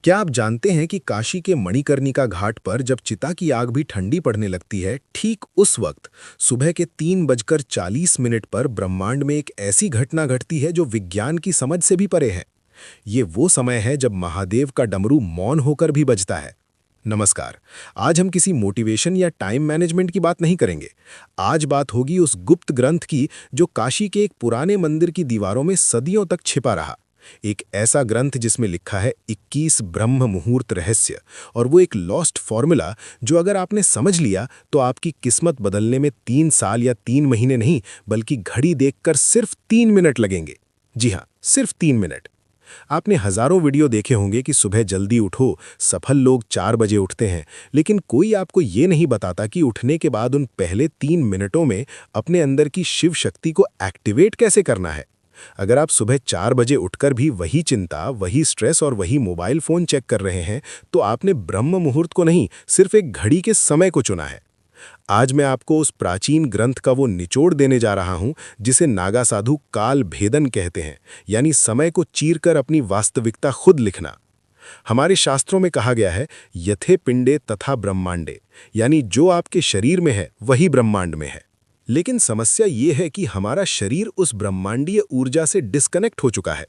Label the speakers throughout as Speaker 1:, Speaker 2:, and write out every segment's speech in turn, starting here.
Speaker 1: क्या आप जानते हैं कि काशी के मणिकर्णिका घाट पर जब चिता की आग भी ठंडी पड़ने लगती है, ठीक उस वक्त सुबह के 3:40 पर ब्रह्मांड में एक ऐसी घटना घटती है जो विज्ञान की समझ से भी परे है। ये वो समय है जब महादेव का डमरू मौन होकर भी बजता है। नमस्कार। आज हम किसी मोटिवेशन या टाइम मैनेजमेंट की बात नहीं करेंगे। आज बात होगी उस गुप्त ग्रंथ की जो काशी के एक पुराने मंदिर की दीवारों में सदियों तक छिपा रहा। एक ऐसा ग्रंथ जिसमें लिखा है 21 ब्रह्म मुहूर्त रहस्य, और वो एक लॉस्ट फॉर्मूला जो अगर आपने समझ लिया तो आपकी किस्मत बदलने में 3 साल या 3 महीने नहीं बल्कि घड़ी देखकर सिर्फ 3 मिनट लगेंगे। जी हाँ, सिर्फ 3 मिनट। आपने हजारों वीडियो देखे होंगे कि सुबह जल्दी उठो, सफल लोग 4 बजे उठते हैं, लेकिन कोई आपको ये नहीं बताता कि उठने के बाद उन पहले 3 मिनटों में अपने अंदर की शिव शक्ति को एक्टिवेट कैसे करना है। अगर आप सुबह 4 बजे उठकर भी वही चिंता, वही स्ट्रेस और वही मोबाइल फोन चेक कर रहे हैं, तो आपने ब्रह्म मुहूर्त को नहीं, सिर्फ एक घड़ी के समय को चुना है। आज मैं आपको उस प्राचीन ग्रंथ का वो निचोड़ देने जा रहा हूं जिसे नागा साधु काल भेदन कहते हैं, यानी समय को चीरकर अपनी वास्तविकता खुद लिखना। हमारे शास्त्रों में कहा गया है, यथे पिंडे तथा ब्रह्मांडे, यानी जो आपके शरीर में है वही ब्रह्मांड में है। लेकिन समस्या ये है कि हमारा शरीर उस ब्रह्मांडीय ऊर्जा से डिस्कनेक्ट हो चुका है।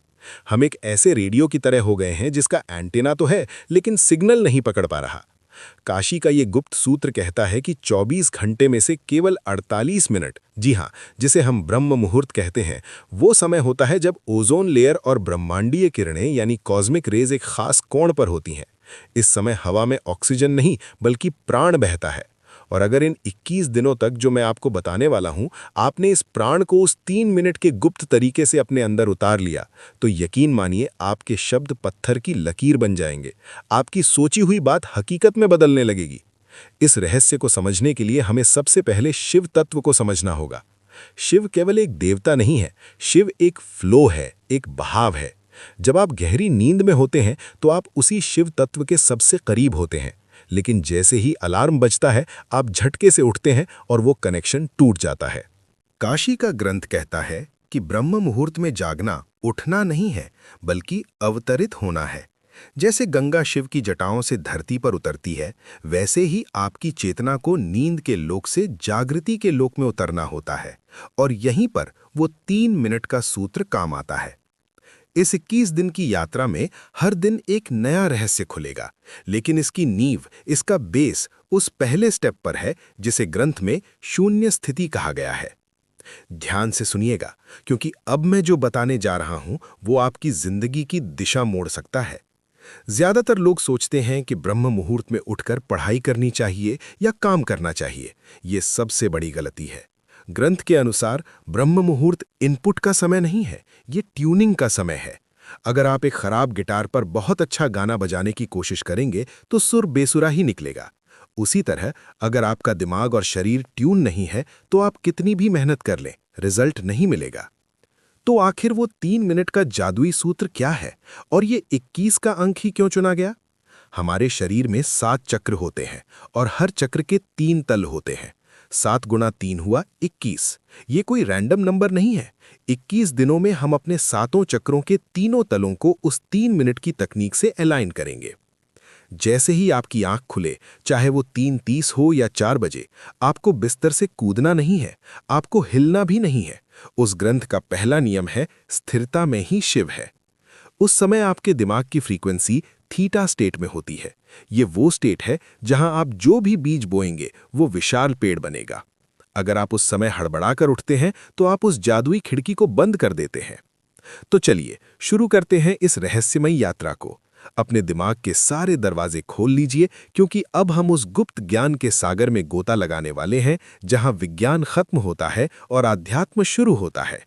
Speaker 1: हम एक ऐसे रेडियो की तरह हो गए हैं जिसका एंटीना तो है लेकिन सिग्नल नहीं पकड़ पा रहा। काशी का ये गुप्त सूत्र कहता है कि 24 घंटे में से केवल 48 मिनट, जी हाँ, जिसे हम ब्रह्म मुहूर्त कहते हैं, वो समय होता है जब ओजोन लेयर और ब्रह्मांडीय किरणें यानी कॉस्मिक रेज एक खास कोण पर होती हैं। इस समय हवा में ऑक्सीजन नहीं बल्कि प्राण बहता है। और अगर इन 21 दिनों तक जो मैं आपको बताने वाला हूं, आपने इस प्राण को उस 3 मिनट के गुप्त तरीके से अपने अंदर उतार लिया, तो यकीन मानिए आपके शब्द पत्थर की लकीर बन जाएंगे। आपकी सोची हुई बात हकीकत में बदलने लगेगी। इस रहस्य को समझने के लिए हमें सबसे पहले शिव तत्व को समझना होगा। शिव केवल एक देवता नहीं है, शिव एक फ्लो है, एक बहाव है। जब आप गहरी नींद में होते हैं तो आप उसी शिव तत्व के सबसे करीब होते हैं, लेकिन जैसे ही अलार्म बजता है आप झटके से उठते हैं और वो कनेक्शन टूट जाता है। काशी का ग्रंथ कहता है कि ब्रह्म मुहूर्त में जागना उठना नहीं है बल्कि अवतरित होना है। जैसे गंगा शिव की जटाओं से धरती पर उतरती है, वैसे ही आपकी चेतना को नींद के लोक से जागृति के लोक में उतरना होता है, और यहीं पर वो 3 मिनट का सूत्र काम आता है। इस 21 दिन की यात्रा में हर दिन एक नया रहस्य खुलेगा, लेकिन इसकी नींव, इसका बेस उस पहले स्टेप पर है जिसे ग्रंथ में शून्य स्थिति कहा गया है। ध्यान से सुनिएगा, क्योंकि अब मैं जो बताने जा रहा हूं वो आपकी जिंदगी की दिशा मोड़ सकता है। ज्यादातर लोग सोचते हैं कि ब्रह्म मुहूर्त में उठकर पढ़ाई करनी चाहिए या काम करना चाहिए। ये सबसे बड़ी गलती है। ग्रंथ के अनुसार ब्रह्म मुहूर्त इनपुट का समय नहीं है, ये ट्यूनिंग का समय है। अगर आप एक खराब गिटार पर बहुत अच्छा गाना बजाने की कोशिश करेंगे तो सुर बेसुरा ही निकलेगा। उसी तरह अगर आपका दिमाग और शरीर ट्यून नहीं है तो आप कितनी भी मेहनत कर लें, रिजल्ट नहीं मिलेगा। तो आखिर वो 3 मिनट का जादुई सूत्र क्या है, और ये 21 का अंक ही क्यों चुना गया? हमारे शरीर में 7 चक्र होते हैं और हर चक्र के 3 तल होते हैं। 7 गुणा 3 हुआ 21। ये कोई रैंडम नंबर नहीं है। 21 दिनों में हम अपने 7 चक्रों के तीनों तलों को उस 3 मिनट की तकनीक से अलाइन करेंगे। जैसे ही आपकी आंख खुले, चाहे वो 3:30 हो या 4 बजे, आपको बिस्तर से कूदना नहीं है, आपको हिलना भी नहीं है। उस ग्रंथ का पहला नियम है, स्थिरता में ही शिव है। उस समय आपके दिमाग की फ्रीक्वेंसी थीटा स्टेट में होती है। ये वो स्टेट है जहां आप जो भी बीज बोएंगे वो विशाल पेड़ बनेगा। अगर आप उस समय हड़बड़ाकर उठते हैं तो आप उस जादुई खिड़की को बंद कर देते हैं। तो चलिए शुरू करते हैं इस रहस्यमयी यात्रा को। अपने दिमाग के सारे दरवाजे खोल लीजिए, क्योंकि अब हम उस गुप्त ज्ञान के सागर में गोता लगाने वाले हैं जहां विज्ञान खत्म होता है और आध्यात्म शुरू होता है।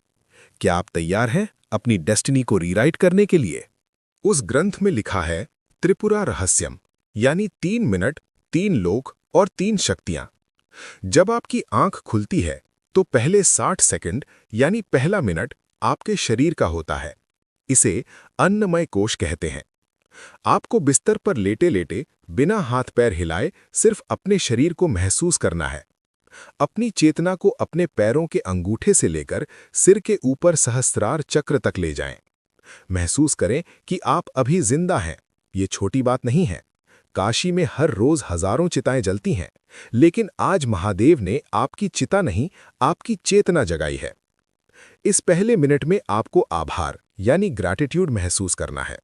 Speaker 1: क्या आप तैयार हैं अपनी डेस्टिनी को रीराइट करने के लिए? उस ग्रंथ में लिखा है, त्रिपुरा रहस्यम, यानी 3 मिनट, 3 लोक और 3 शक्तियां। जब आपकी आंख खुलती है तो पहले 60 सेकंड यानी पहला मिनट आपके शरीर का होता है। इसे अन्नमय कोश कहते हैं। आपको बिस्तर पर लेटे लेटे बिना हाथ पैर हिलाए सिर्फ अपने शरीर को महसूस करना है। अपनी चेतना को अपने पैरों के अंगूठे से लेकर सिर के ऊपर सहस्रार चक्र तक ले जाएं। महसूस करें कि आप अभी जिंदा हैं, ये छोटी बात नहीं है। काशी में हर रोज हजारों चिताएं जलती हैं, लेकिन आज महादेव ने आपकी चिता नहीं, आपकी चेतना जगाई है। इस पहले मिनट में आपको आभार यानी ग्रैटिट्यूड महसूस करना है।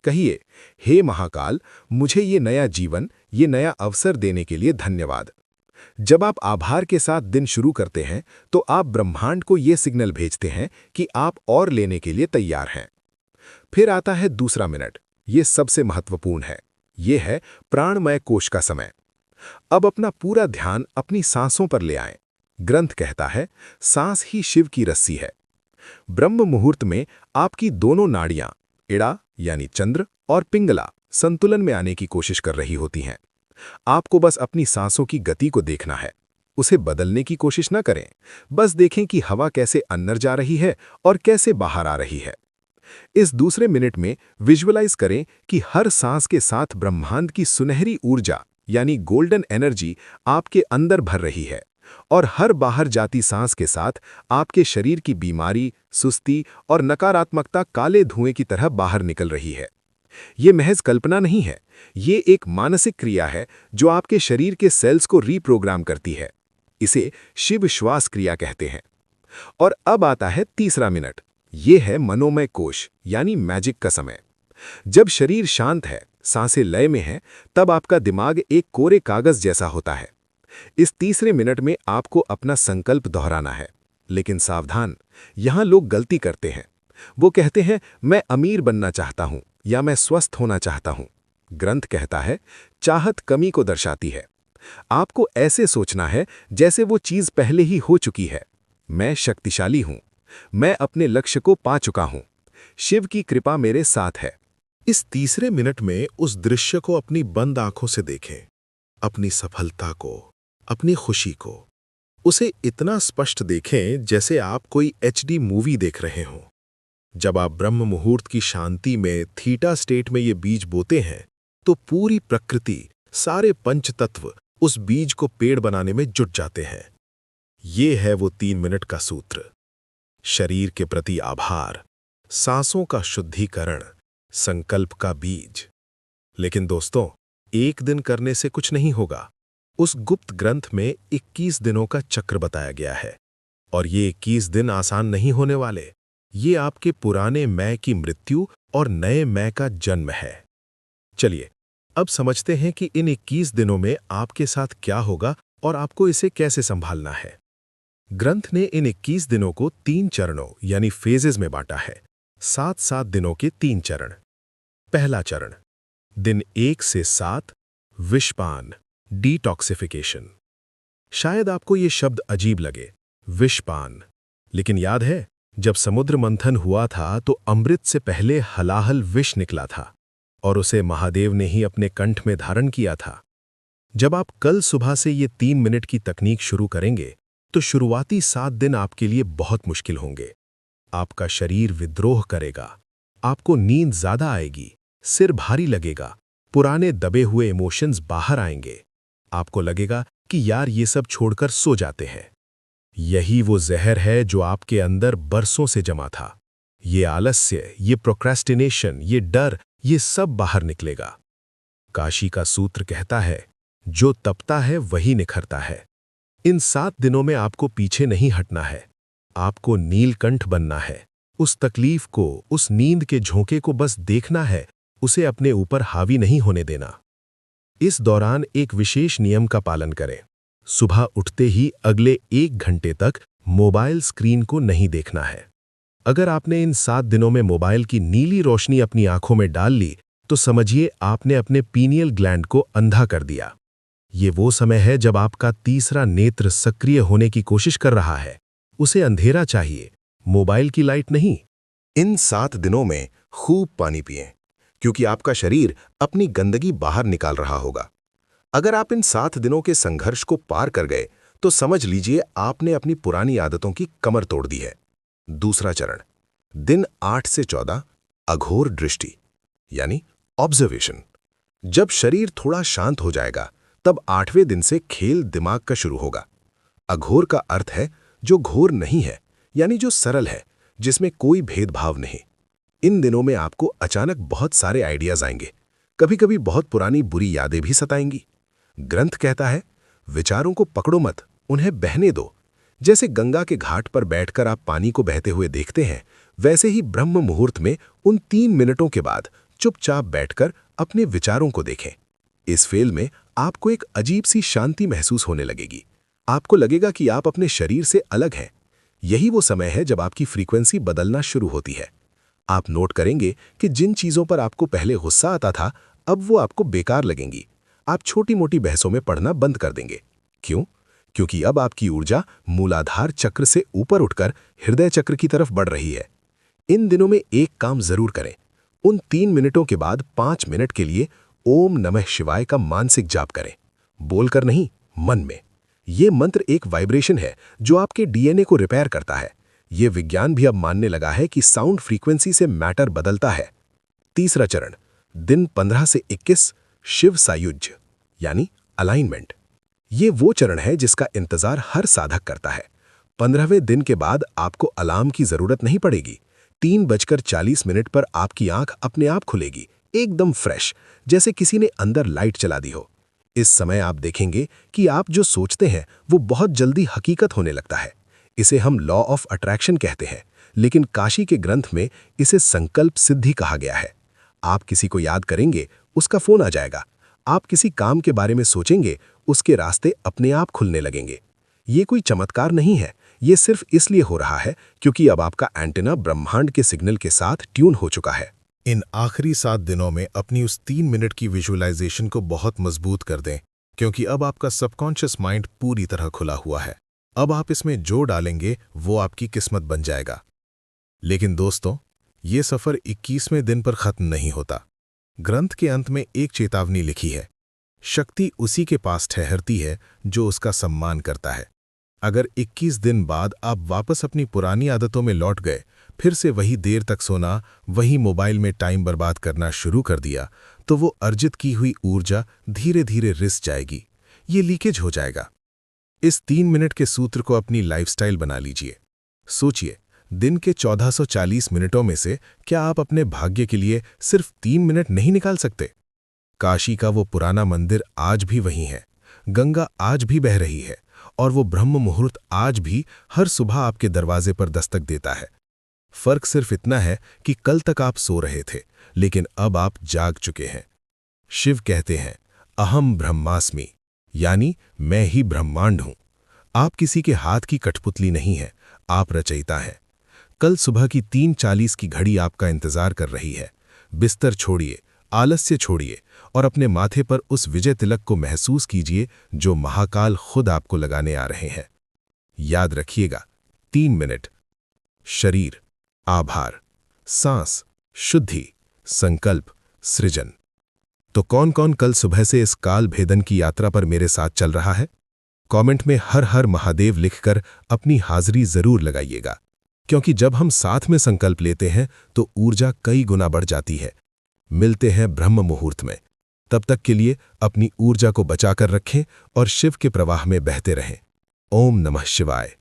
Speaker 1: कहिए, हे महाकाल, मुझे ये नया जीवन, ये नया अवसर देने के लिए धन्यवाद। जब आप आभार के साथ दिन शुरू करते हैं, तो आप ब्रह्मांड को ये सिग्नल भेजते हैं कि आप और लेने के लिए तैयार हैं। फिर आता है दूसरा मिनट। ये सबसे महत्वपूर्ण है। ये है प्राणमय कोश का समय। अब अपना पूरा ध्यान अपनी सांसों पर ले आएं। ग्रंथ कहता है, सांस ही शिव की रस्सी है। ब्रह्म मुहूर्त में आपकी दोनों नाड़ियां, इड़ा यानी चंद्र और पिंगला, संतुलन में आने की कोशिश कर रही होती हैं। आपको बस अपनी सांसों की गति को देखना है। उसे बदलने की कोशिश न करें। बस देखें कि हवा कैसे अंदर जा रही है और कैसे बाहर आ रही है। इस दूसरे मिनट में विजुअलाइज करें कि हर सांस के साथ ब्रह्मांड की सुनहरी ऊर्जा यानी गोल्डन एनर्जी आपके अंदर भर रही है, और हर बाहर जाती सांस के साथ आपके शरीर की बीमारी, सुस्ती और नकारात्मकता काले धुएं की तरह बाहर निकल रही है। ये महज कल्पना नहीं है, ये एक मानसिक क्रिया है जो आपके शरीर के सेल्स को रीप्रोग्राम करती है। इसे शिव श्वास क्रिया कहते हैं। और अब आता है तीसरा मिनट। ये है मनोमय कोश यानी मैजिक का समय। जब शरीर शांत है, सांसें लय में हैं, तब आपका दिमाग एक कोरे कागज जैसा होता है। इस तीसरे मिनट में आपको अपना संकल्प दोहराना है। लेकिन सावधान, यहां लोग गलती करते हैं। वो कहते हैं, मैं अमीर बनना चाहता हूं या मैं स्वस्थ होना चाहता हूं। ग्रंथ कहता है, चाहत कमी को दर्शाती है। आपको ऐसे सोचना है जैसे वो चीज पहले ही हो चुकी है। मैं शक्तिशाली हूं, मैं अपने लक्ष्य को पा चुका हूं, शिव की कृपा मेरे साथ है। इस तीसरे मिनट में उस दृश्य को अपनी बंद आंखों से देखें, अपनी सफलता को, अपनी खुशी को। उसे इतना स्पष्ट देखें जैसे आप कोई एचडी मूवी देख रहे हों। जब आप ब्रह्म मुहूर्त की शांति में, थीटा स्टेट में ये बीज बोते हैं, तो पूरी प्रकृति, सारे पंचतत्व उस बीज को पेड़ बनाने में जुट जाते हैं। ये है वो 3 मिनट का सूत्र। शरीर के प्रति आभार, सांसों का शुद्धिकरण, संकल्प का बीज। लेकिन दोस्तों, एक दिन करने से कुछ नहीं होगा। उस गुप्त ग्रंथ में 21 दिनों का चक्र बताया गया है, और ये 21 दिन आसान नहीं होने वाले। ये आपके पुराने मैं की मृत्यु और नए मैं का जन्म है। चलिए, अब समझते हैं कि इन 21 दिनों में आपके साथ क्या होगा और आपको इसे कैसे संभालना है। ग्रंथ ने इन 21 दिनों को 3 चरणों यानी फेजेस में बांटा है। 7-7 दिनों के 3 चरण। पहला चरण, दिन 1 से 7, विषपान, डिटॉक्सिफिकेशन। शायद आपको ये शब्द अजीब लगे, विषपान। लेकिन याद है, जब समुद्र मंथन हुआ था तो अमृत से पहले हलाहल विष निकला था, और उसे महादेव ने ही अपने कंठ में धारण किया था। जब आप कल सुबह से ये 3 मिनट की तकनीक शुरू करेंगे, तो शुरुआती 7 दिन आपके लिए बहुत मुश्किल होंगे। आपका शरीर विद्रोह करेगा, आपको नींद ज्यादा आएगी, सिर भारी लगेगा, पुराने दबे हुए इमोशंस बाहर आएंगे। आपको लगेगा कि यार ये सब छोड़कर सो जाते हैं। यही वो जहर है जो आपके अंदर बरसों से जमा था। ये आलस्य, ये प्रोक्रेस्टिनेशन, ये डर, ये सब बाहर निकलेगा। काशी का सूत्र कहता है, जो तपता है वही निखरता है। इन 7 दिनों में आपको पीछे नहीं हटना है। आपको नीलकंठ बनना है। उस तकलीफ को, उस नींद के झोंके को बस देखना है, उसे अपने ऊपर हावी नहीं होने देना। इस दौरान एक विशेष नियम का पालन करें। सुबह उठते ही अगले 1 घंटे तक मोबाइल स्क्रीन को नहीं देखना है। अगर आपने इन 7 दिनों में मोबाइल की नीली रोशनी अपनी आंखों में डाल ली, तो समझिए आपने अपने पीनियल ग्लैंड को अंधा कर दिया। ये वो समय है जब आपका तीसरा नेत्र सक्रिय होने की कोशिश कर रहा है। उसे अंधेरा चाहिए, मोबाइल की लाइट नहीं। इन 7 दिनों में खूब पानी पिएं, क्योंकि आपका शरीर अपनी गंदगी बाहर निकाल रहा होगा। अगर आप इन 7 दिनों के संघर्ष को पार कर गए, तो समझ लीजिए आपने अपनी पुरानी आदतों की कमर तोड़ दी है। दूसरा चरण, दिन 8 से 14, अघोर दृष्टि यानी ऑब्जर्वेशन। जब शरीर थोड़ा शांत हो जाएगा, तब 8वें दिन से खेल दिमाग का शुरू होगा। अघोर का अर्थ है जो घोर नहीं है, यानी जो सरल है, जिसमें कोई भेदभाव नहीं। इन दिनों में आपको अचानक बहुत सारे आइडियाज आएंगे। कभी कभी बहुत पुरानी बुरी यादें भी सताएंगी। ग्रंथ कहता है, विचारों को पकड़ो मत, उन्हें बहने दो। जैसे गंगा के घाट पर बैठकर आप पानी को बहते हुए देखते हैं, वैसे ही ब्रह्म मुहूर्त में उन 3 मिनटों के बाद चुपचाप बैठकर अपने विचारों को देखें। इस फेल में आपको एक अजीब सी शांति महसूस होने लगेगी। आपको लगेगा कि आप अपने शरीर से अलग हैं। यही वो समय है जब आपकी फ्रीक्वेंसी बदलना शुरू होती है। आप नोट करेंगे कि जिन चीजों पर आपको पहले गुस्सा आता था, अब वो आपको बेकार लगेंगी। आप छोटी मोटी बहसों में पढ़ना बंद कर देंगे। क्यों? क्योंकि अब आपकी ऊर्जा मूलाधार चक्र से ऊपर उठकर हृदय चक्र की तरफ बढ़ रही है। इन दिनों में एक काम जरूर करें। उन 3 मिनटों के बाद 5 मिनट के लिए ओम नमः शिवाय का मानसिक जाप करें। बोलकर नहीं, मन में। ये मंत्र एक वाइब्रेशन है जो आपके डीएनए को रिपेयर करता है। ये विज्ञान भी अब मानने लगा है कि साउंड फ्रीक्वेंसी से मैटर बदलता है। तीसरा चरण, दिन 15 से 21 शिव सायुज्य यानी अलाइनमेंट। ये वो चरण है जिसका इंतजार हर साधक करता है। 15वें दिन के बाद आपको अलार्म की जरूरत नहीं पड़ेगी। 3:40 पर आपकी आंख अपने आप खुलेगी, एकदम फ्रेश, जैसे किसी ने अंदर लाइट चला दी हो। इस समय आप देखेंगे कि आप जो सोचते हैं वो बहुत जल्दी हकीकत होने लगता है। इसे हम लॉ ऑफ अट्रैक्शन कहते हैं, लेकिन काशी के ग्रंथ में इसे संकल्प सिद्धि कहा गया है। आप किसी को याद करेंगे, उसका फोन आ जाएगा। आप किसी काम के बारे में सोचेंगे, उसके रास्ते अपने आप खुलने लगेंगे। ये कोई चमत्कार नहीं है, ये सिर्फ इसलिए हो रहा है क्योंकि अब आपका एंटेना ब्रह्मांड के सिग्नल के साथ ट्यून हो चुका है। इन आखिरी 7 दिनों में अपनी उस 3 मिनट की विजुअलाइजेशन को बहुत मजबूत कर दें, क्योंकि अब आपका सबकॉन्शियस माइंड पूरी तरह खुला हुआ है। अब आप इसमें जो डालेंगे वो आपकी किस्मत बन जाएगा। लेकिन दोस्तों, ये सफर 21वें दिन पर खत्म नहीं होता। ग्रंथ के अंत में एक चेतावनी लिखी है, शक्ति उसी के पास ठहरती है जो उसका सम्मान करता है। अगर 21 दिन बाद आप वापस अपनी पुरानी आदतों में लौट गए, फिर से वही देर तक सोना, वही मोबाइल में टाइम बर्बाद करना शुरू कर दिया, तो वो अर्जित की हुई ऊर्जा धीरे धीरे रिस जाएगी। ये लीकेज हो जाएगा। इस 3 मिनट के सूत्र को अपनी लाइफस्टाइल बना लीजिए। सोचिए, दिन के 1440 मिनटों में से क्या आप अपने भाग्य के लिए सिर्फ 3 मिनट नहीं निकाल सकते? काशी का वो पुराना मंदिर आज भी वहीं है, गंगा आज भी बह रही है, और वो ब्रह्म मुहूर्त आज भी हर सुबह आपके दरवाजे पर दस्तक देता है। फर्क सिर्फ इतना है कि कल तक आप सो रहे थे, लेकिन अब आप जाग चुके हैं। शिव कहते हैं, अहम ब्रह्मास्मि, यानी मैं ही ब्रह्मांड हूं। आप किसी के हाथ की कठपुतली नहीं है, आप रचयिता हैं। कल सुबह की 3:40 की घड़ी आपका इंतजार कर रही है। बिस्तर छोड़िए, आलस्य छोड़िए और अपने माथे पर उस विजय तिलक को महसूस कीजिए जो महाकाल खुद आपको लगाने आ रहे हैं। याद रखिएगा, 3 मिनट, शरीर, आभार, सांस, शुद्धि, संकल्प, सृजन। तो कौन कौन कल सुबह से इस काल भेदन की यात्रा पर मेरे साथ चल रहा है? कमेंट में हर हर महादेव लिखकर अपनी हाजिरी जरूर लगाइएगा, क्योंकि जब हम साथ में संकल्प लेते हैं तो ऊर्जा कई गुना बढ़ जाती है। मिलते हैं ब्रह्म मुहूर्त में। तब तक के लिए अपनी ऊर्जा को बचाकर रखें और शिव के प्रवाह में बहते रहें। ओम नमः शिवाय।